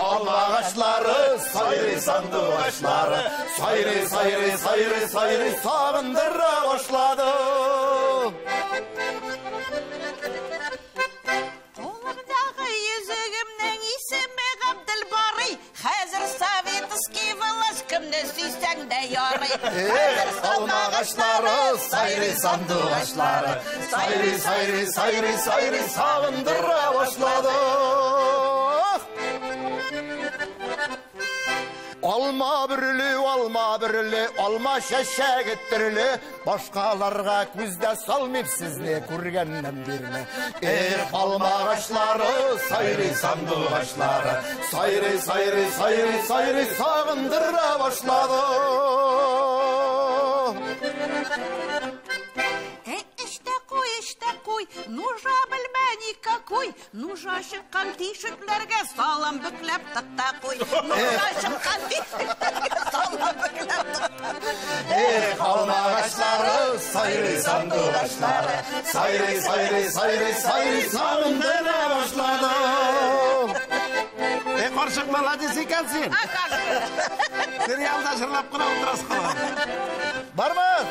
Alma ağaçları, sayri sandığı ağaçları, sayri, sayri, sayri, sayri, sağındıra başladı. Kolumdağı yüzüğümden isimi Abdelbari, hazır Sovetski Velasquez'de süysen de yarı. Alma ağaçları, sayri sandığı ağaçları, sayri, sayri, sayri, sayri, sağındıra başladı. Alma bürülü, alma şeşek ettirili, başkalarga küzde salmayıp sizle kurgenden birini. Alma ağaçları, sayri sandığı ağaçları, sayri, sayri, sayri, sayri, sağındıra başladı. İşte koy, нужа bilmeni какой, нужа şıkkan tişörtlerge sağlam büklep tıkta koy, нужа şıkkan tişörtlerge sağlam büklep tıkta koy. Alma ağaçları, sayri sandığı ağaçları, sayri, sayri, sayri, sayri, sağındıra başladı. Karışık maladesi ikensin. Serialda şırlap kına oturası kalan. Var mı?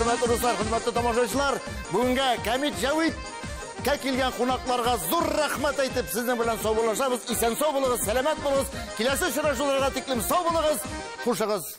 Hürmetli dostlar, hürmetli тамашачылар, бүгінгі Хамит Жәуитке келген қонақтарға зор рахмат айтып, сіздің білен сау болашабыз, исен сау болыңыз, сәлемет болыңыз, келесі шырашуларға тиклім сау болыңыз, қушығыз.